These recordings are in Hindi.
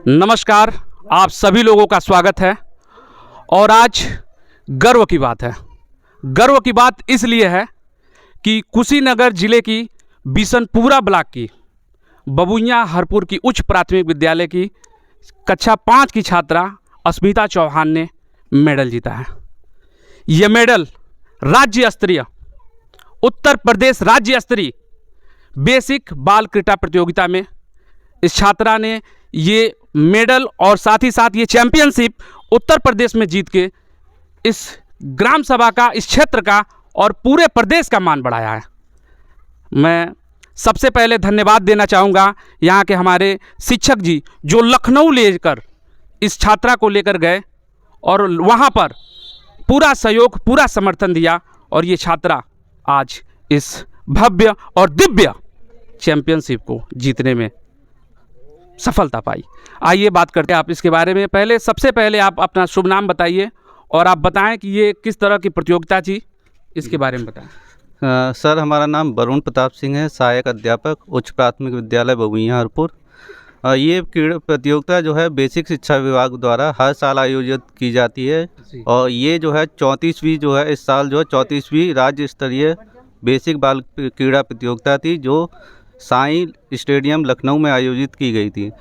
नमस्कार, आप सभी लोगों का स्वागत है। और आज गर्व की बात है। गर्व की बात इसलिए है कि कुशीनगर जिले की बिशनपुरा ब्लॉक की बबुइया हरपुर की उच्च प्राथमिक विद्यालय की कक्षा 5 की छात्रा अस्मिता चौहान ने मेडल जीता है। यह मेडल राज्य स्तरीय, उत्तर प्रदेश राज्य स्तरीय बेसिक बाल क्रीड़ा प्रतियोगिता में इस छात्रा ने ये मेडल और साथ ही साथ ये चैंपियनशिप उत्तर प्रदेश में जीत के इस ग्राम सभा का, इस क्षेत्र का और पूरे प्रदेश का मान बढ़ाया है। मैं सबसे पहले धन्यवाद देना चाहूँगा यहाँ के हमारे शिक्षक जी, जो लखनऊ लेकर इस छात्रा को लेकर गए और वहाँ पर पूरा सहयोग, पूरा समर्थन दिया और ये छात्रा आज इस भव्य और दिव्य चैंपियनशिप को जीतने में सफलता पाई। आइए बात करते हैं आप इसके बारे में। सबसे पहले आप अपना शुभ नाम बताइए और आप बताएं कि ये किस तरह की प्रतियोगिता थी, इसके बारे में बताएं। सर, हमारा नाम वरुण प्रताप सिंह है, सहायक अध्यापक उच्च प्राथमिक विद्यालय बबुइया हरपुर। ये क्रीड़ा प्रतियोगिता जो है बेसिक शिक्षा विभाग द्वारा हर साल आयोजित की जाती है और ये जो है 34वीं जो है इस साल जो है 34वीं राज्य स्तरीय बेसिक बाल क्रीड़ा प्रतियोगिता थी, जो साई स्टेडियम लखनऊ में आयोजित की गई थी,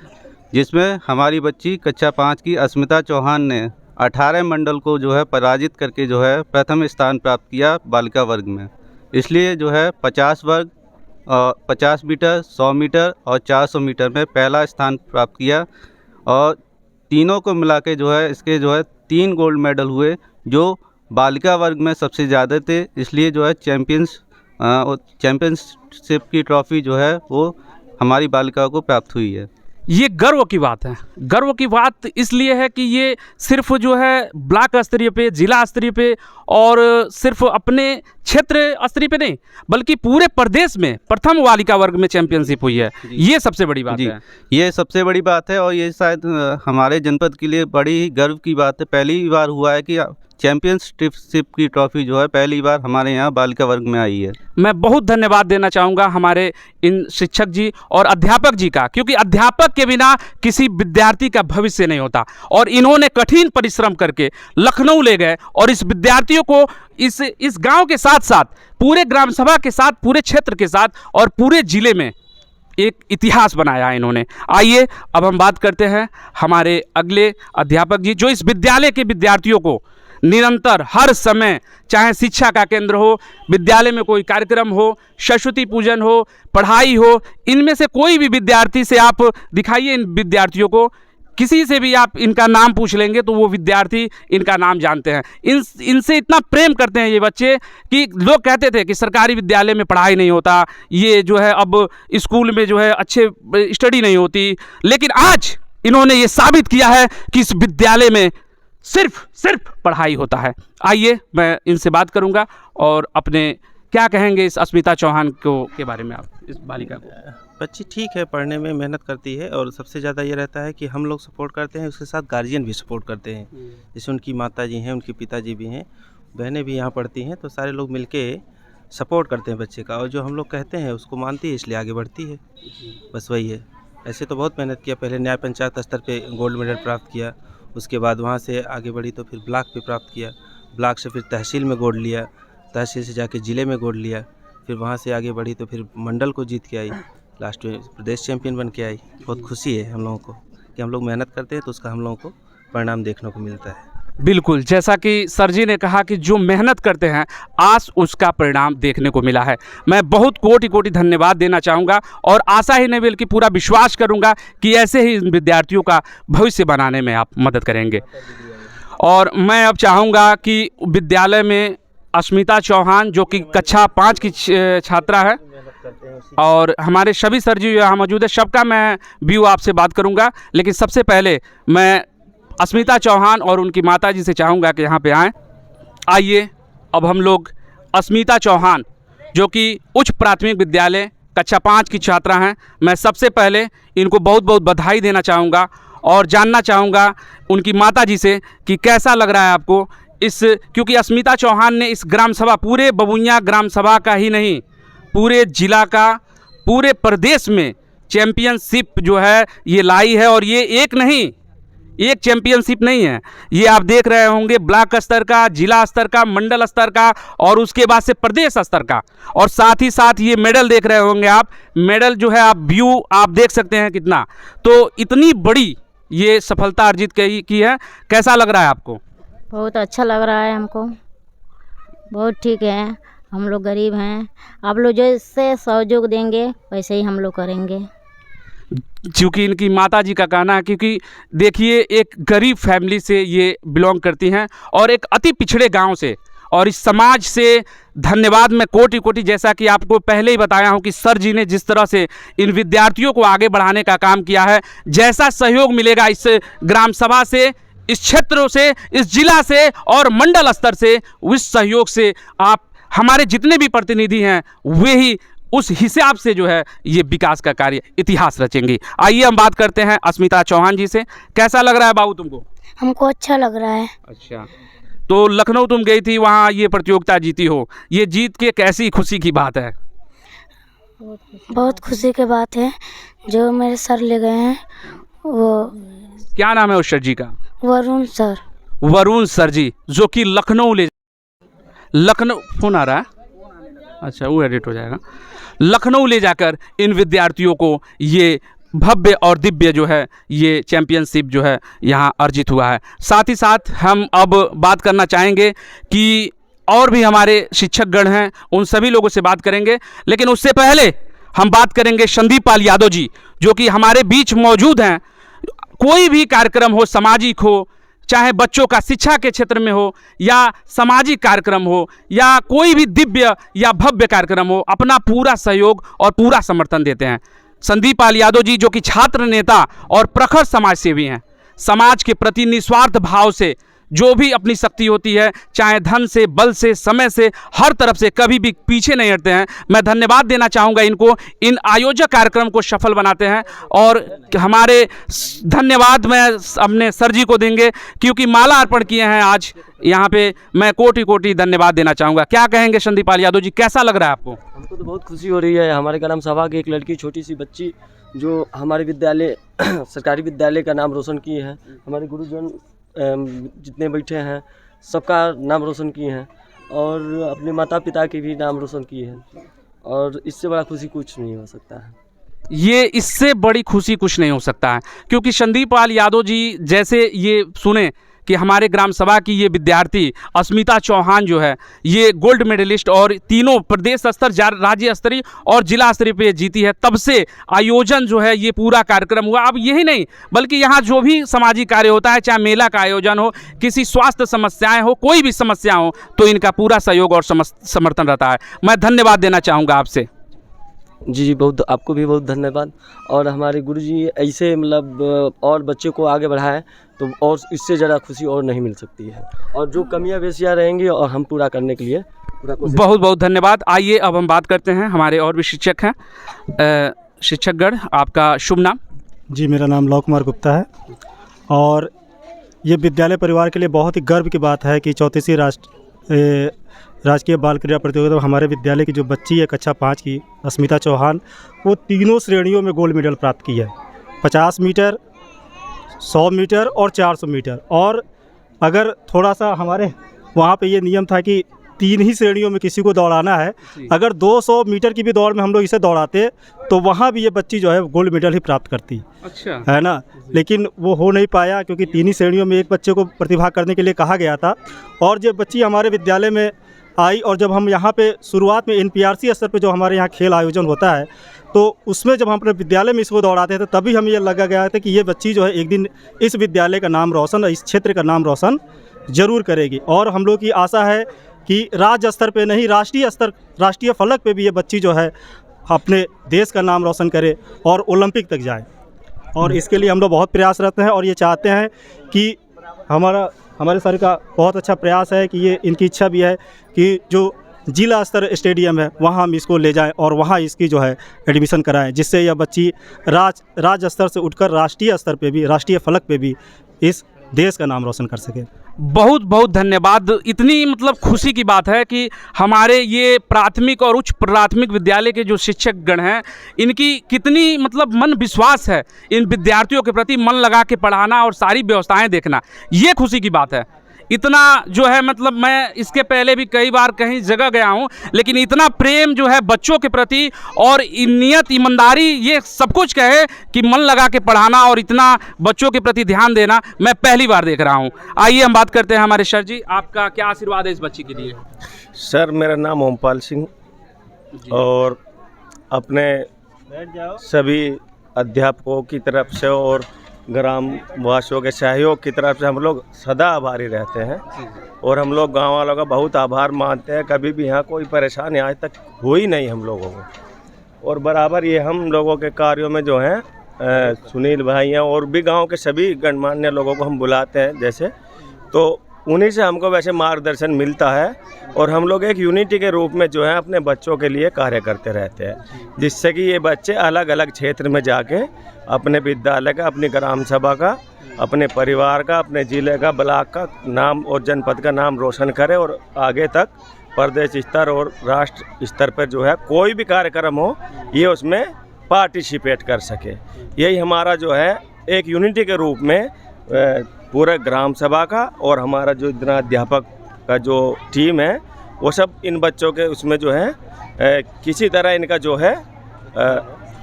जिसमें हमारी बच्ची कक्षा 5 की अस्मिता चौहान ने 18 मंडल को जो है पराजित करके जो है प्रथम स्थान प्राप्त किया बालिका वर्ग में। इसलिए जो है 50 वर्ग, 50 मीटर, 100 मीटर और 400 मीटर में पहला स्थान प्राप्त किया और तीनों को मिला के जो है इसके जो है 3 गोल्ड मेडल हुए, जो बालिका वर्ग में सबसे ज़्यादा थे। इसलिए जो है चैंपियनशिप की ट्रॉफी जो है वो हमारी बालिका को प्राप्त हुई है। ये गर्व की बात है। गर्व की बात इसलिए है कि ये सिर्फ जो है ब्लॉक स्तरीय पे, जिला स्तरीय पे और सिर्फ अपने क्षेत्र स्तरीय पे नहीं, बल्कि पूरे प्रदेश में प्रथम बालिका वर्ग में चैंपियनशिप हुई है। ये सबसे बड़ी बात है। ये सबसे बड़ी बात है और ये शायद हमारे जनपद के लिए बड़ी ही गर्व की बात है। पहली बार हुआ है कि चैंपियनशिप की ट्रॉफी जो है पहली बार हमारे यहाँ बालिका वर्ग में आई है। मैं बहुत धन्यवाद देना चाहूँगा हमारे इन शिक्षक जी और अध्यापक जी का, क्योंकि अध्यापक के बिना किसी विद्यार्थी का भविष्य नहीं होता और इन्होंने कठिन परिश्रम करके लखनऊ ले गए और इस विद्यार्थियों को इस गांव के साथ साथ पूरे ग्राम सभा के साथ, पूरे क्षेत्र के साथ और पूरे जिले में एक इतिहास बनाया है इन्होंने। आइए अब हम बात करते हैं हमारे अगले अध्यापक जी, जो इस विद्यालय के विद्यार्थियों को निरंतर हर समय, चाहे शिक्षा का केंद्र हो, विद्यालय में कोई कार्यक्रम हो, सरस्वती पूजन हो, पढ़ाई हो, इनमें से कोई भी विद्यार्थी से आप दिखाइए, इन विद्यार्थियों को किसी से भी आप इनका नाम पूछ लेंगे तो वो विद्यार्थी इनका नाम जानते हैं। इनसे इतना प्रेम करते हैं ये बच्चे कि लोग कहते थे कि सरकारी विद्यालय में पढ़ाई नहीं होता, ये जो है अब स्कूल में जो है अच्छे स्टडी नहीं होती, लेकिन आज इन्होंने ये साबित किया है कि इस विद्यालय में सिर्फ पढ़ाई होता है। आइए मैं इनसे बात करूंगा और अपने क्या कहेंगे इस अस्मिता चौहान के बारे में, आप इस बालिका को। बच्ची ठीक है, पढ़ने में मेहनत करती है और सबसे ज़्यादा ये रहता है कि हम लोग सपोर्ट करते हैं, उसके साथ गार्जियन भी सपोर्ट करते हैं। जैसे उनकी माता जी हैं, उनके पिताजी भी हैं, बहनें भी यहाँ पढ़ती हैं, तो सारे लोग मिलके सपोर्ट करते हैं बच्चे का और जो हम लोग कहते हैं उसको मानती है, इसलिए आगे बढ़ती है। बस वही है। ऐसे तो बहुत मेहनत किया, पहले न्याय पंचायत स्तर पर गोल्ड मेडल प्राप्त किया, उसके बाद वहाँ से आगे बढ़ी तो फिर ब्लॉक पे प्राप्त किया, ब्लॉक से फिर तहसील में गोल्ड लिया, तहसील से जाके ज़िले में गोल्ड लिया, फिर वहाँ से आगे बढ़ी तो फिर मंडल को जीत के आई, लास्ट में प्रदेश चैंपियन बन के आई। बहुत खुशी है हम लोगों को कि हम लोग मेहनत करते हैं तो उसका हम लोगों को परिणाम देखने को मिलता है। बिल्कुल, जैसा कि सर जी ने कहा कि जो मेहनत करते हैं आज उसका परिणाम देखने को मिला है। मैं बहुत कोटि धन्यवाद देना चाहूँगा और आशा ही नहीं बल्कि पूरा विश्वास करूँगा कि ऐसे ही विद्यार्थियों का भविष्य बनाने में आप मदद करेंगे। और मैं अब चाहूँगा कि विद्यालय में अस्मिता चौहान, जो कि कक्षा 5 की छात्रा है, और हमारे सभी सर जी यहाँ मौजूद है, सबका मैं भी आपसे बात करूँगा, लेकिन सबसे पहले मैं अस्मिता चौहान और उनकी माताजी से चाहूँगा कि यहाँ पे आएँ। आइए अब हम लोग अस्मिता चौहान, जो कि उच्च प्राथमिक विद्यालय कक्षा 5 की छात्रा हैं, मैं सबसे पहले इनको बहुत बहुत बधाई देना चाहूँगा और जानना चाहूँगा उनकी माताजी से कि कैसा लग रहा है आपको क्योंकि अस्मिता चौहान ने इस ग्राम सभा, पूरे बबुइया ग्राम सभा का ही नहीं, पूरे जिला का, पूरे प्रदेश में चैम्पियनशिप जो है ये लाई है। और ये एक चैंपियनशिप नहीं है, ये आप देख रहे होंगे ब्लॉक स्तर का, जिला स्तर का, मंडल स्तर का और उसके बाद से प्रदेश स्तर का। और साथ ही साथ ये मेडल देख रहे होंगे आप, मेडल जो है आप व्यू आप देख सकते हैं कितना। तो इतनी बड़ी ये सफलता अर्जित की है, कैसा लग रहा है आपको? बहुत अच्छा लग रहा है हमको, बहुत ठीक है। हम लोग गरीब हैं, आप लोग जैसे सहयोग देंगे वैसे ही हम लोग करेंगे। क्योंकि इनकी माता जी का कहना है, क्योंकि देखिए एक गरीब फैमिली से ये बिलोंग करती हैं और एक अति पिछड़े गांव से, और इस समाज से धन्यवाद मैं कोटि कोटि, जैसा कि आपको पहले ही बताया हूं कि सर जी ने जिस तरह से इन विद्यार्थियों को आगे बढ़ाने का काम किया है, जैसा सहयोग मिलेगा इस ग्राम सभा से, इस क्षेत्रों से, इस जिला से और मंडल स्तर से, उस सहयोग से आप हमारे जितने भी प्रतिनिधि हैं वे ही उस हिसाब से जो है ये विकास का कार्य इतिहास रचेंगे। आइए हम बात करते हैं अस्मिता चौहान जी से। कैसा लग रहा है बाबू तुमको? हमको अच्छा लग रहा है। अच्छा, तो लखनऊ तुम गई थी, वहाँ ये प्रतियोगिता जीती हो, ये जीत के कैसी खुशी की बात है? बहुत खुशी की बात है। जो मेरे सर ले गए हैं वो क्या नाम है उस सर जी का? वरुण सर। वरुण सर जी, जो कि लखनऊ फोन आ रहा है, अच्छा वो एडिट हो जाएगा। लखनऊ ले जाकर इन विद्यार्थियों को ये भव्य और दिव्य जो है ये चैंपियनशिप जो है यहाँ अर्जित हुआ है। साथ ही साथ हम अब बात करना चाहेंगे कि और भी हमारे शिक्षकगण हैं, उन सभी लोगों से बात करेंगे, लेकिन उससे पहले हम बात करेंगे संदीप पाल यादव जी, जो कि हमारे बीच मौजूद हैं। कोई भी कार्यक्रम हो, सामाजिक हो, चाहे बच्चों का शिक्षा के क्षेत्र में हो या सामाजिक कार्यक्रम हो या कोई भी दिव्य या भव्य कार्यक्रम हो, अपना पूरा सहयोग और पूरा समर्थन देते हैं। संदीप पाल यादव जी जो कि छात्र नेता और प्रखर समाज सेवी हैं, समाज के प्रति निस्वार्थ भाव से जो भी अपनी शक्ति होती है, चाहे धन से, बल से, समय से, हर तरफ से कभी भी पीछे नहीं हटते हैं। मैं धन्यवाद देना चाहूँगा इनको, इन आयोजक कार्यक्रम को सफल बनाते हैं। और हमारे धन्यवाद मैं अपने सर जी को देंगे, क्योंकि माला अर्पण किए हैं आज यहाँ पे। मैं कोटि कोटि धन्यवाद देना चाहूँगा। क्या कहेंगे संदीप पाल यादव जी, कैसा लग रहा है आपको? हमको तो बहुत खुशी हो रही है। हमारे ग्राम सभा की एक लड़की, छोटी सी बच्ची, जो हमारे विद्यालय सरकारी विद्यालय का नाम रोशन किए हैं, हमारे गुरुजन जितने बैठे हैं सबका नाम रोशन किए हैं और अपने माता पिता के भी नाम रोशन किए हैं, और इससे बड़ा खुशी कुछ नहीं हो सकता है। ये इससे बड़ी खुशी कुछ नहीं हो सकता है, क्योंकि संदीप पाल यादव जी जैसे ये सुने कि हमारे ग्राम सभा की ये विद्यार्थी अस्मिता चौहान जो है ये गोल्ड मेडलिस्ट और तीनों प्रदेश स्तर, राज्य स्तरीय और जिला स्तरीय पे जीती है, तब से आयोजन जो है ये पूरा कार्यक्रम हुआ। अब यही नहीं बल्कि यहाँ जो भी सामाजिक कार्य होता है, चाहे मेला का आयोजन हो, किसी स्वास्थ्य समस्याएं हो, कोई भी समस्या हो, तो इनका पूरा सहयोग और समर्थन रहता है। मैं धन्यवाद देना चाहूँगा आपसे। जी बहुत, आपको भी बहुत धन्यवाद। और हमारे गुरुजी ऐसे मतलब और बच्चे को आगे बढ़ाएं तो और इससे ज़्यादा खुशी और नहीं मिल सकती है, और जो कमियां बेसियां रहेंगी और हम पूरा करने के लिए पूरा कोशिश। बहुत बहुत धन्यवाद। आइए अब हम बात करते हैं, हमारे और भी शिक्षक हैं। शिक्षकगण, आपका शुभ नाम? जी, मेरा नाम लव कुमार गुप्ता है, और ये विद्यालय परिवार के लिए बहुत ही गर्व की बात है कि 34वीं राजकीय बाल क्रीड़ा प्रतियोगिता में हमारे विद्यालय की जो बच्ची है कक्षा 5 की अस्मिता चौहान, वो तीनों श्रेणियों में गोल्ड मेडल प्राप्त की है। 50 मीटर, 100 मीटर और 400 मीटर। और अगर थोड़ा सा हमारे वहाँ पे ये नियम था कि 3 ही श्रेणियों में किसी को दौड़ाना है, अगर 200 मीटर की भी दौड़ में हम लोग इसे दौड़ाते तो वहाँ भी ये बच्ची जो है गोल्ड मेडल ही प्राप्त करती। अच्छा, है ना, लेकिन वो हो नहीं पाया क्योंकि 3 ही श्रेणियों में एक बच्चे को प्रतिभाग करने के लिए कहा गया था। और जब बच्ची हमारे विद्यालय में आई और जब हम यहाँ पे शुरुआत में NPRC स्तर पे जो हमारे यहाँ खेल आयोजन होता है, तो उसमें जब हम अपने विद्यालय में इसको दौड़ाते थे तभी हमें ये लगा गया था कि ये बच्ची जो है एक दिन इस विद्यालय का नाम रोशन, इस क्षेत्र का नाम रोशन ज़रूर करेगी। और हम लोग की आशा है कि राज्य स्तर पे नहीं, राष्ट्रीय फलक पे भी ये बच्ची जो है अपने देश का नाम रोशन करे और ओलंपिक तक जाए। और इसके लिए हम लोग बहुत प्रयासरत हैं और ये चाहते हैं कि हमारे सर का बहुत अच्छा प्रयास है कि ये इनकी इच्छा भी है कि जो जिला स्तर स्टेडियम है वहाँ हम इसको ले जाएं और वहाँ इसकी जो है एडमिशन कराएं, जिससे यह बच्ची राज्य स्तर से उठकर राष्ट्रीय स्तर पे भी, राष्ट्रीय फलक पे भी इस देश का नाम रोशन कर सके। बहुत बहुत धन्यवाद। इतनी मतलब खुशी की बात है कि हमारे ये प्राथमिक और उच्च प्राथमिक विद्यालय के जो शिक्षकगण हैं, इनकी कितनी मतलब मन विश्वास है इन विद्यार्थियों के प्रति, मन लगा के पढ़ाना और सारी व्यवस्थाएं देखना, ये खुशी की बात है। इतना जो है मतलब मैं इसके पहले भी कई बार कहीं जगह गया हूँ, लेकिन इतना प्रेम जो है बच्चों के प्रति और नियत, ईमानदारी, ये सब कुछ कहे कि मन लगा के पढ़ाना और इतना बच्चों के प्रति ध्यान देना मैं पहली बार देख रहा हूँ। आइए हम बात करते हैं हमारे सर जी, आपका क्या आशीर्वाद है इस बच्ची के लिए? सर मेरा नाम ओमपाल सिंह और अपने सभी अध्यापकों की तरफ से और ग्राम वासियों के सहयोग की तरफ से हम लोग सदा आभारी रहते हैं और हम लोग गांव वालों का बहुत आभार मानते हैं। कभी भी यहाँ कोई परेशानी आज तक हुई नहीं हम लोगों को, और बराबर ये हम लोगों के कार्यों में जो हैं सुनील भाई हैं और भी गांव के सभी गणमान्य लोगों को हम बुलाते हैं जैसे, तो उन्हीं से हमको वैसे मार्गदर्शन मिलता है और हम लोग एक यूनिटी के रूप में जो है अपने बच्चों के लिए कार्य करते रहते हैं, जिससे कि ये बच्चे अलग अलग क्षेत्र में जाके अपने विद्यालय का, अपनी ग्राम सभा का, अपने परिवार का, अपने ज़िले का, ब्लॉक का नाम और जनपद का नाम रोशन करें और आगे तक प्रदेश स्तर और राष्ट्र स्तर पर जो है कोई भी कार्यक्रम हो ये उसमें पार्टिसिपेट कर सके। यही हमारा जो है एक यूनिटी के रूप में पूरे ग्राम सभा का और हमारा जो इतना अध्यापक का जो टीम है वो सब इन बच्चों के उसमें जो है किसी तरह इनका जो है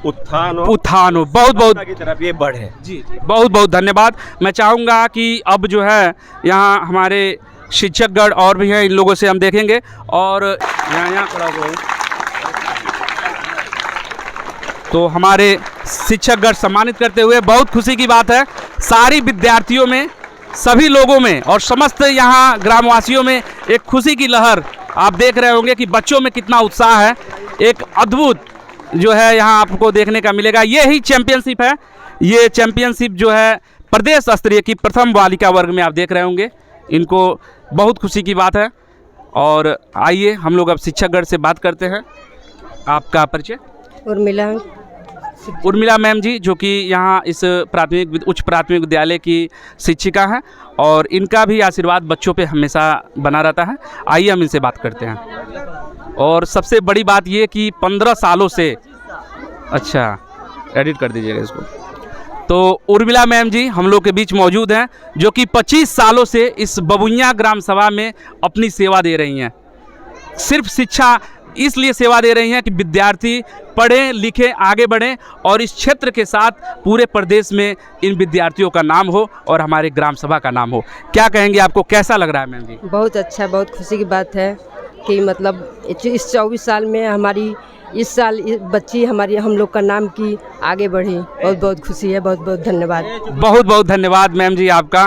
उत्थान हो बहुत बहुत की तरफ ये बढ़े। जी, बहुत बहुत धन्यवाद। मैं चाहूँगा कि अब जो है यहाँ हमारे शिक्षकगण और भी हैं, इन लोगों से हम देखेंगे और यहाँ खड़ा हुआ तो हमारे शिक्षकगण सम्मानित करते हुए बहुत खुशी की बात है। सारी विद्यार्थियों में, सभी लोगों में और समस्त यहाँ ग्रामवासियों में एक खुशी की लहर आप देख रहे होंगे कि बच्चों में कितना उत्साह है। एक अद्भुत जो है यहाँ आपको देखने का मिलेगा। ये ही चैंपियनशिप है, ये चैंपियनशिप जो है प्रदेश स्तरीय की प्रथम बालिका वर्ग में आप देख रहे होंगे। इनको बहुत खुशी की बात है। और आइए हम लोग अब शिक्षकगण से बात करते हैं। आपका परिचय? उर्मिला मैम जी, जो कि यहाँ इस उच्च प्राथमिक विद्यालय की शिक्षिका हैं और इनका भी आशीर्वाद बच्चों पे हमेशा बना रहता है। आइए हम इनसे बात करते हैं। और सबसे बड़ी बात ये कि 15 सालों से, अच्छा एडिट कर दीजिएगा इसको, तो उर्मिला मैम जी हम लोग के बीच मौजूद हैं, जो कि 25 सालों से इस बबुइयाँ ग्राम सभा में अपनी सेवा दे रही हैं। सिर्फ शिक्षा इसलिए सेवा दे रही हैं कि विद्यार्थी पढ़ें लिखें आगे बढ़ें और इस क्षेत्र के साथ पूरे प्रदेश में इन विद्यार्थियों का नाम हो और हमारे ग्राम सभा का नाम हो। क्या कहेंगे, आपको कैसा लग रहा है मैम जी? बहुत अच्छा, बहुत खुशी की बात है कि मतलब इस 24 साल में हमारी इस साल बच्ची हमारी हम लोग का नाम की आगे बढ़ी। बहुत बहुत खुशी है। बहुत बहुत धन्यवाद। बहुत बहुत धन्यवाद मैम जी आपका।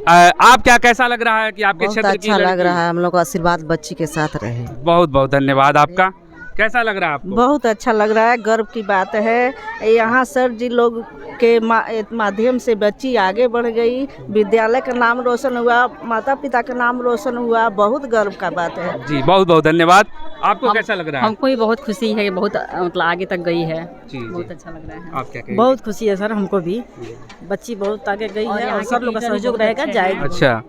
आप क्या कैसा लग रहा है कि आपके क्षेत्र की अच्छा लग रहा है, हम लोग का आशीर्वाद बच्ची के साथ रहे। बहुत बहुत धन्यवाद आपका। कैसा लग रहा है आपको? बहुत अच्छा लग रहा है, गर्व की बात है। यहाँ सर जी लोग के माध्यम से बच्ची आगे बढ़ गई, विद्यालय का नाम रोशन हुआ, माता पिता का नाम रोशन हुआ। बहुत गर्व का बात है जी। बहुत बहुत धन्यवाद। आपको कैसा लग रहा है? हमको भी बहुत खुशी है, बहुत मतलब आगे तक गई है जी, बहुत अच्छा लग रहा है। आप क्या कहेंगे? बहुत खुशी है सर, हमको भी। बच्ची बहुत आगे गई है और सब लोग का सहयोग रहेगा, जाएगी। अच्छा,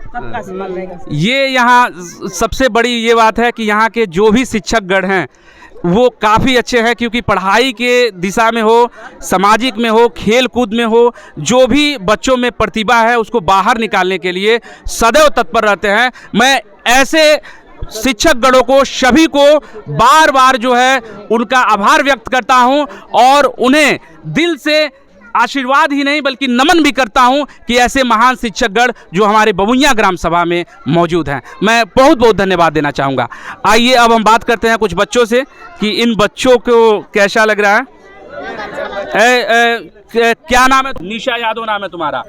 सबका सम्मान रहेगा। ये यहाँ सबसे बड़ी ये बात है कि यहाँ के जो भी शिक्षकगण हैं वो काफ़ी अच्छे हैं, क्योंकि पढ़ाई के दिशा में हो, सामाजिक में हो, खेल कूद में हो, जो भी बच्चों में प्रतिभा है उसको बाहर निकालने के लिए सदैव तत्पर रहते हैं। मैं ऐसे शिक्षकगणों को सभी को बार बार जो है उनका आभार व्यक्त करता हूं और उन्हें दिल से आशीर्वाद ही नहीं बल्कि नमन भी करता हूं कि ऐसे महान शिक्षकगण जो हमारे बबुइयाँ ग्राम सभा में मौजूद हैं, मैं बहुत बहुत धन्यवाद देना चाहूँगा। आइए अब हम बात करते हैं कुछ बच्चों से कि इन बच्चों को कैसा लग रहा है। क्या नाम है? निशा यादव नाम है तुम्हारा।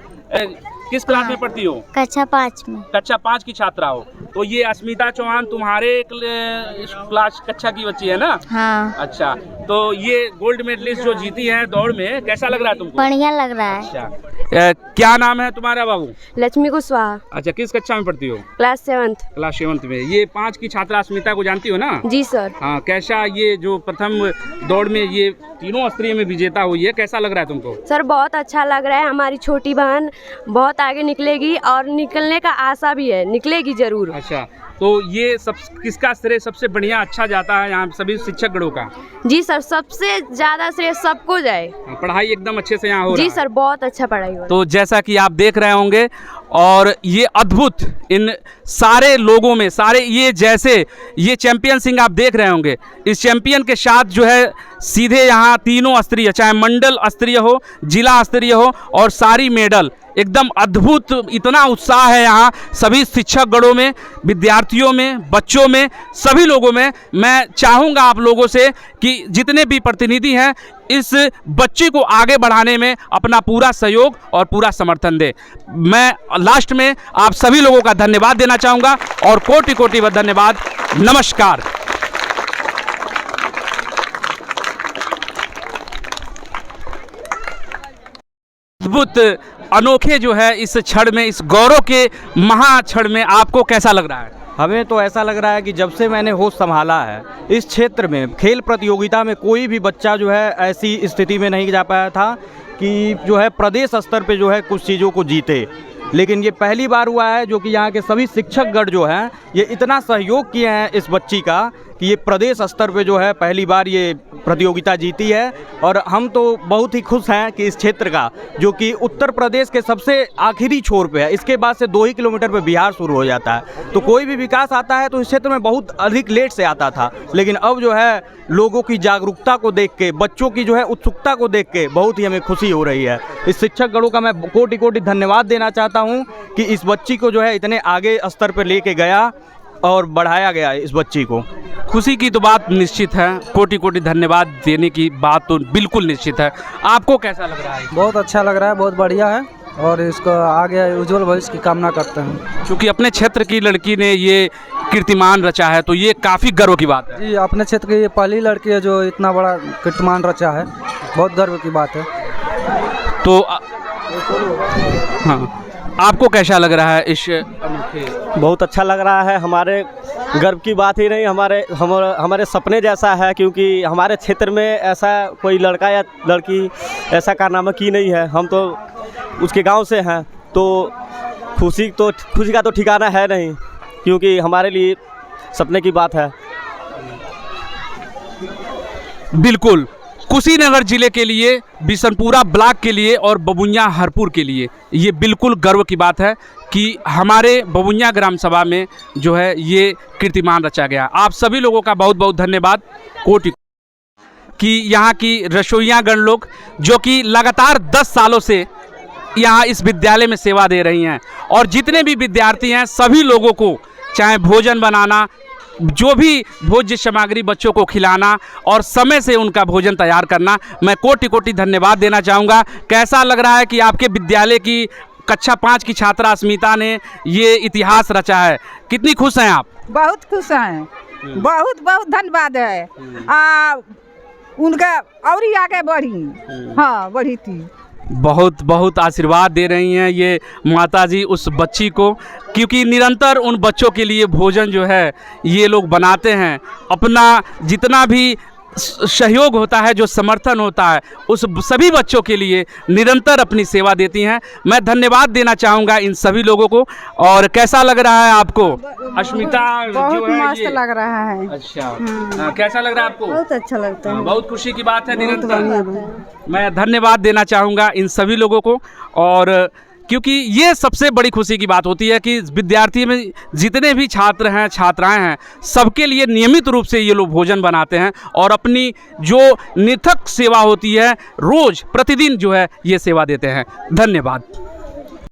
किस क्लास में पढ़ती हो? कक्षा 5 में। कक्षा 5 की छात्रा हो। तो ये अस्मिता चौहान तुम्हारे क्लास कक्षा की बच्ची है ना? हाँ। अच्छा, तो ये गोल्ड मेडलिस्ट जो जीती है दौड़ में, कैसा लग रहा है तुमको? बढ़िया लग रहा है। अच्छा, क्या नाम है तुम्हारा बाबू? लक्ष्मी कुशवाहा, अच्छा, किस कक्षा में पढ़ती हो? क्लास 7। क्लास 7 में। ये 5 की छात्रा स्मिता को जानती हो ना? जी सर। हाँ, कैसा ये जो प्रथम दौड़ में ये तीनों स्तरीय में विजेता हुई है, कैसा लग रहा है तुमको? सर बहुत अच्छा लग रहा है। हमारी छोटी बहन बहुत आगे निकलेगी और निकलने का आशा भी है, निकलेगी जरूर। अच्छा, तो ये सब किसका श्रेय सबसे बढ़िया अच्छा जाता है यहाँ सभी शिक्षक गणों का? जी सर, सबसे ज्यादा श्रेय सबको जाए। पढ़ाई एकदम अच्छे से यहाँ हो रहा जी है? सर, बहुत अच्छा पढ़ाई हो रहा है। तो जैसा कि आप देख रहे होंगे, और ये अद्भुत इन सारे लोगों में सारे ये चैंपियन सिंह आप देख रहे होंगे, इस चैंपियन के साथ जो है सीधे यहाँ तीनों स्तरीय, चाहे मंडल स्तरीय हो, जिला स्तरीय हो, और सारी मेडल एकदम अद्भुत। इतना उत्साह है यहाँ सभी शिक्षक गणों में, विद्यार्थियों में, बच्चों में, सभी लोगों में। मैं चाहूँगा आप लोगों से कि जितने भी प्रतिनिधि हैं इस बच्चे को आगे बढ़ाने में अपना पूरा सहयोग और पूरा समर्थन दें। मैं लास्ट में आप सभी लोगों का धन्यवाद देना चाहूँगा, और कोटि कोटि धन्यवाद। नमस्कार। अद्भुत अनोखे जो है इस क्षण में, इस गौरव के महा क्षण में आपको कैसा लग रहा है? हमें तो ऐसा लग रहा है कि जब से मैंने होश संभाला है इस क्षेत्र में खेल प्रतियोगिता में कोई भी बच्चा जो है ऐसी स्थिति में नहीं जा पाया था कि जो है प्रदेश स्तर पे जो है कुछ चीज़ों को जीते। लेकिन ये पहली बार हुआ है जो कि यहाँ के सभी शिक्षकगण जो हैं ये इतना सहयोग किए हैं इस बच्ची का कि ये प्रदेश स्तर पे जो है पहली बार ये प्रतियोगिता जीती है। और हम तो बहुत ही खुश हैं कि इस क्षेत्र का, जो कि उत्तर प्रदेश के सबसे आखिरी छोर पे है, इसके बाद से 2 ही किलोमीटर पे बिहार शुरू हो जाता है। तो कोई भी विकास आता है तो इस क्षेत्र में बहुत अधिक लेट से आता था, लेकिन अब जो है लोगों की जागरूकता को देख के, बच्चों की जो है उत्सुकता को देख के बहुत ही हमें खुशी हो रही है। इस शिक्षक गणों का मैं कोटि कोटि धन्यवाद देना चाहता हूँ कि इस बच्ची को जो है इतने आगे स्तर पर लेके गया और बढ़ाया गया इस बच्ची को। खुशी की तो बात निश्चित है, कोटि कोटि धन्यवाद देने की बात तो बिल्कुल निश्चित है। आपको कैसा लग रहा है? बहुत अच्छा लग रहा है, बहुत बढ़िया है, और इसको आगे उज्जवल भविष्य की कामना करते हैं। क्योंकि अपने क्षेत्र की लड़की ने ये कीर्तिमान रचा है तो ये काफ़ी गर्व की बात है। जी, अपने क्षेत्र की ये पहली लड़की है जो इतना बड़ा कीर्तिमान रचा है, बहुत गर्व की बात है। तो हाँ, आपको कैसा लग रहा है इस अनोखे? बहुत अच्छा लग रहा है। हमारे गर्व की बात ही नहीं, हमारे सपने जैसा है, क्योंकि हमारे क्षेत्र में ऐसा कोई लड़का या लड़की ऐसा कारनामा की नहीं है। हम तो उसके गांव से हैं, तो खुशी का तो ठिकाना है नहीं, क्योंकि हमारे लिए सपने की बात है। बिल्कुल, कुशीनगर जिले के लिए, बिशनपुरा ब्लॉक के लिए और बबुनिया हरपुर के लिए ये बिल्कुल गर्व की बात है कि हमारे बबुनिया ग्राम सभा में जो है ये कीर्तिमान रचा गया। आप सभी लोगों का बहुत बहुत धन्यवाद। कोटि कि यहाँ की रसोइयागण लोग जो कि लगातार 10 सालों से यहाँ इस विद्यालय में सेवा दे रही हैं, और जितने भी विद्यार्थी हैं सभी लोगों को, चाहे भोजन बनाना, जो भी भोज्य सामग्री बच्चों को खिलाना और समय से उनका भोजन तैयार करना, मैं कोटि कोटि धन्यवाद देना चाहूँगा। कैसा लग रहा है कि आपके विद्यालय की कक्षा 5 की छात्रा स्मिता ने ये इतिहास रचा है? कितनी खुश हैं आप? बहुत खुश हैं, बहुत बहुत धन्यवाद है। उनका और ही आगे बढ़ी, हाँ बढ़ी थी। बहुत बहुत आशीर्वाद दे रही हैं ये माताजी उस बच्ची को, क्योंकि निरंतर उन बच्चों के लिए भोजन जो है ये लोग बनाते हैं। अपना जितना भी सहयोग होता है, जो समर्थन होता है, उस सभी बच्चों के लिए निरंतर अपनी सेवा देती हैं। मैं धन्यवाद देना चाहूँगा इन सभी लोगों को। और कैसा लग रहा है आपको अस्मिता? बहुत मस्त लग रहा है। अच्छा, कैसा लग रहा है आपको? बहुत अच्छा लगता है, बहुत खुशी की बात है। निरंतर मैं धन्यवाद देना चाहूँगा इन सभी लोगों को, और क्योंकि ये सबसे बड़ी खुशी की बात होती है कि विद्यार्थी में जितने भी छात्र हैं, छात्राएं हैं, सबके लिए नियमित रूप से ये लोग भोजन बनाते हैं और अपनी जो निरर्थक सेवा होती है रोज़ प्रतिदिन जो है ये सेवा देते हैं। धन्यवाद।